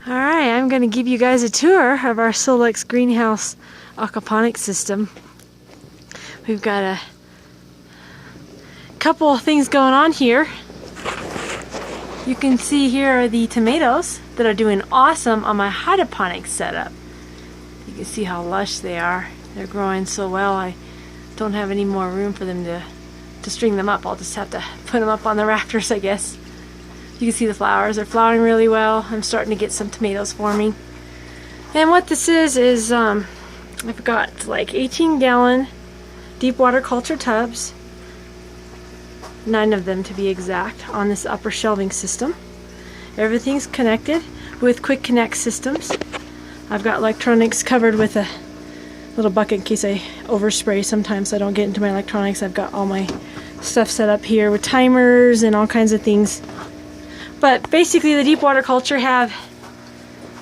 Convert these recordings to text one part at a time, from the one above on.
Alright, I'm going to give you guys a tour of our Solexx Greenhouse Aquaponics system. We've got a couple of things going on here. You can see here are the tomatoes that are doing awesome on my hydroponic setup. You can see how lush they are. They're growing so well. I don't have any more room for them to string them up. I'll just have to put them up on the rafters, I guess. You can see the flowers. They're flowering really well. I'm starting to get some tomatoes forming. And what this is I've got like 18-gallon deep water culture tubs, 9 of them to be exact, on this upper shelving system. Everything's connected with quick connect systems. I've got electronics covered with a little bucket in case I overspray sometimes so I don't get into my electronics. I've got all my stuff set up here with timers and all kinds of things. But basically the deep water culture have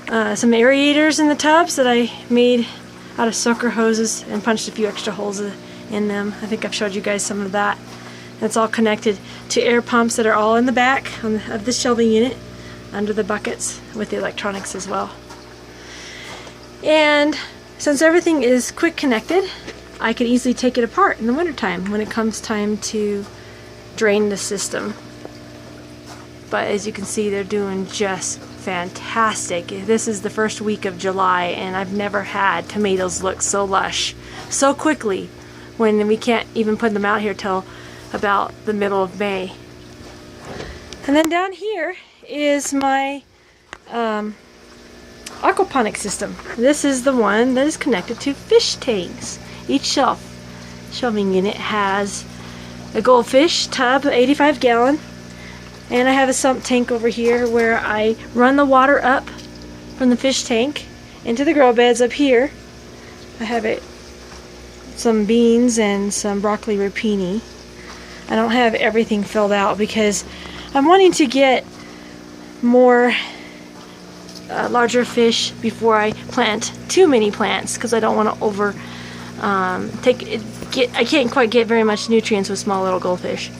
some aerators in the tubs that I made out of soaker hoses and punched a few extra holes in them. I think I've showed you guys some of that. It's all connected to air pumps that are all in the back of the shelving unit under the buckets with the electronics as well. And since everything is quick connected, I can easily take it apart in the wintertime when it comes time to drain the system. But as you can see, they're doing just fantastic. This is the first week of July and I've never had tomatoes look so lush so quickly when we can't even put them out here till about the middle of May. And then down here is my aquaponic system. This is the one that is connected to fish tanks. Each shelving unit has a goldfish tub, 85-gallon. And I have a sump tank over here where I run the water up from the fish tank into the grow beds up here. I have some beans and some broccoli rapini. I don't have everything filled out because I'm wanting to get more larger fish before I plant too many plants, because I don't want to I can't quite get very much nutrients with small little goldfish.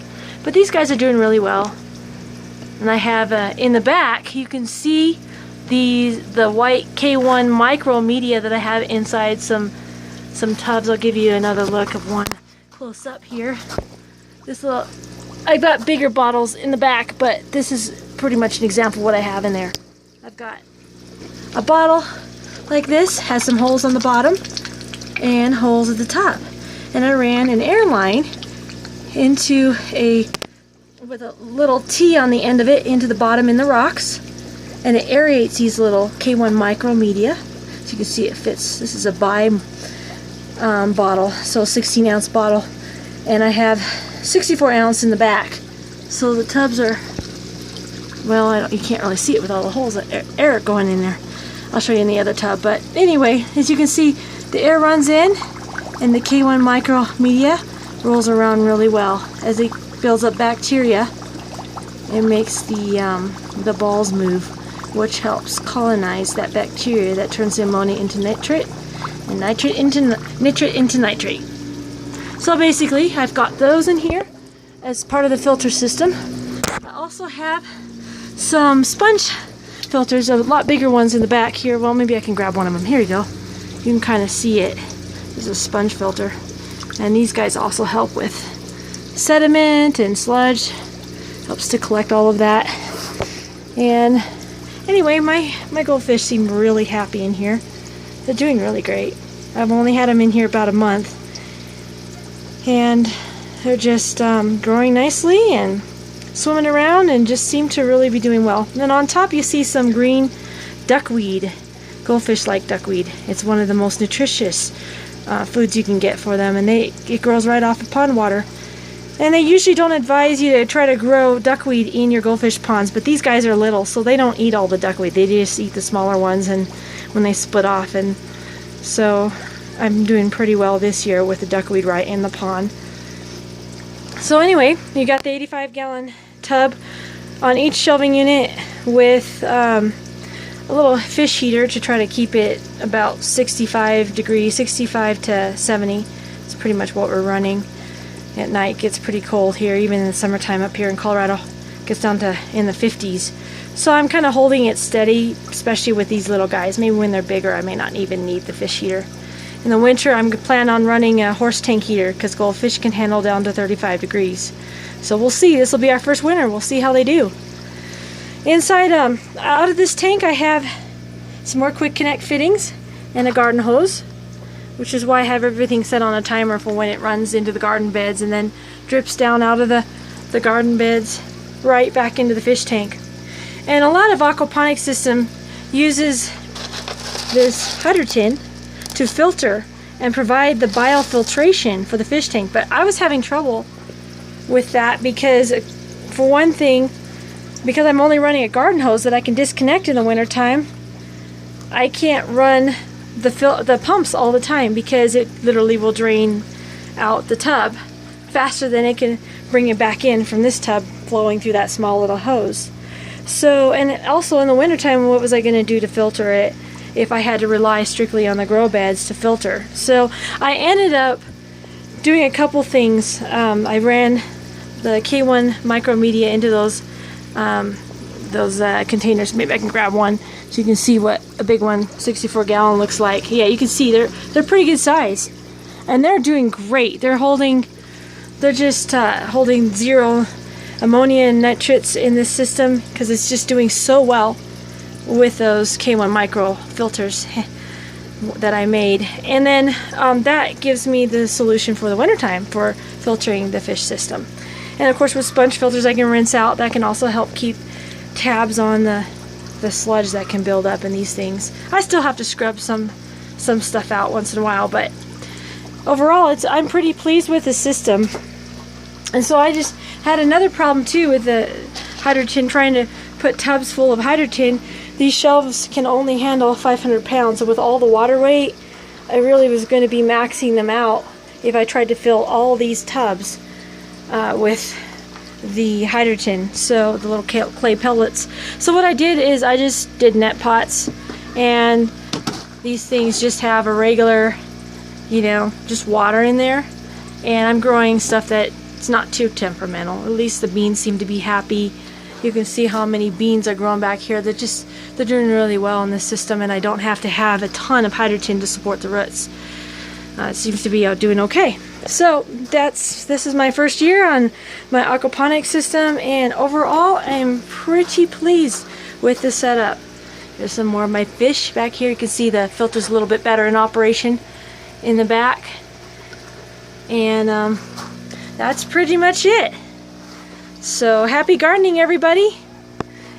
But these guys are doing really well. And I have in the back, you can see the white K1 Micromedia that I have inside some tubs. I'll give you another look of one close up here. I got bigger bottles in the back, but this is pretty much an example of what I have in there. I've got a bottle like this, has some holes on the bottom and holes at the top. And I ran an air line into with a little T on the end of it into the bottom in the rocks, and it aerates these little K1 Micromedia. So you can see it fits. This is a bottle, so 16-ounce bottle, and I have 64-ounce in the back. So the tubs are, well, you can't really see it with all the holes of air going in there. I'll show you in the other tub, but anyway, as you can see, the air runs in and the K1 Micromedia rolls around really well. As it builds up bacteria, it makes the balls move, which helps colonize that bacteria that turns the ammonia into nitrate and nitrate into nitrate. So basically, I've got those in here as part of the filter system. I also have some sponge filters, a lot bigger ones in the back here. Well, maybe I can grab one of them. Here you go. You can kind of see it. There's a sponge filter. And these guys also help with sediment and sludge. Helps to collect all of that. And anyway, my goldfish seem really happy in here. They're doing really great. I've only had them in here about a month. And they're just growing nicely and swimming around and just seem to really be doing well. And then on top you see some green duckweed. Goldfish like duckweed. It's one of the most nutritious foods you can get for them, and it grows right off of pond water. And they usually don't advise you to try to grow duckweed in your goldfish ponds, but these guys are little, so they don't eat all the duckweed. They just eat the smaller ones and when they split off. And so I'm doing pretty well this year with the duckweed right in the pond. So anyway, you got the 85-gallon tub on each shelving unit with a little fish heater to try to keep it about 65 degrees, 65 to 70. It's pretty much what we're running. At night it gets pretty cold here, even in the summertime up here in Colorado. It gets down to in the 50s. So I'm kind of holding it steady, especially with these little guys. Maybe when they're bigger I may not even need the fish heater. In the winter I'm planning on running a horse tank heater because goldfish can handle down to 35 degrees. So we'll see. This will be our first winter. We'll see how they do. Inside, out of this tank I have some more quick connect fittings and a garden hose, which is why I have everything set on a timer for when it runs into the garden beds and then drips down out of the garden beds right back into the fish tank. And a lot of aquaponics system uses this hydrogen to filter and provide the biofiltration for the fish tank, but I was having trouble with that because, for one thing, because I'm only running a garden hose that I can disconnect in the winter time, I can't run the pumps all the time because it literally will drain out the tub faster than it can bring it back in from this tub flowing through that small little hose. So, and also in the wintertime, what was I going to do to filter it if I had to rely strictly on the grow beds to filter? So I ended up doing a couple things. I ran the K1 Micromedia into those containers. Maybe I can grab one so you can see what a big one, 64 gallon, looks like. Yeah, you can see they're pretty good size, and they're doing great. They're just holding 0 ammonia and nitrates in this system because it's just doing so well with those K1 micro filters that I made. And then that gives me the solution for the wintertime for filtering the fish system. And of course with sponge filters I can rinse out. That can also help keep tabs on the sludge that can build up in these things. I still have to scrub some stuff out once in a while, but overall I'm pretty pleased with the system. And so I just had another problem too with the hydrogen, trying to put tubs full of hydrogen. These shelves can only handle 500 pounds, so with all the water weight I really was going to be maxing them out if I tried to fill all these tubs with the hydrogen, so the little clay pellets. So what I did is I just did net pots, and these things just have a regular, just water in there, and I'm growing stuff that it's not too temperamental. At least the beans seem to be happy. You can see how many beans are growing back here. They're doing really well in this system, and I don't have to have a ton of hydrogen to support the roots. It seems to be doing okay. So this is my first year on my aquaponics system, and overall I'm pretty pleased with the setup. There's some more of my fish back here. You can see the filter's a little bit better in operation in the back, and that's pretty much it. So happy gardening, everybody,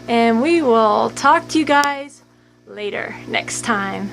and we will talk to you guys later next time.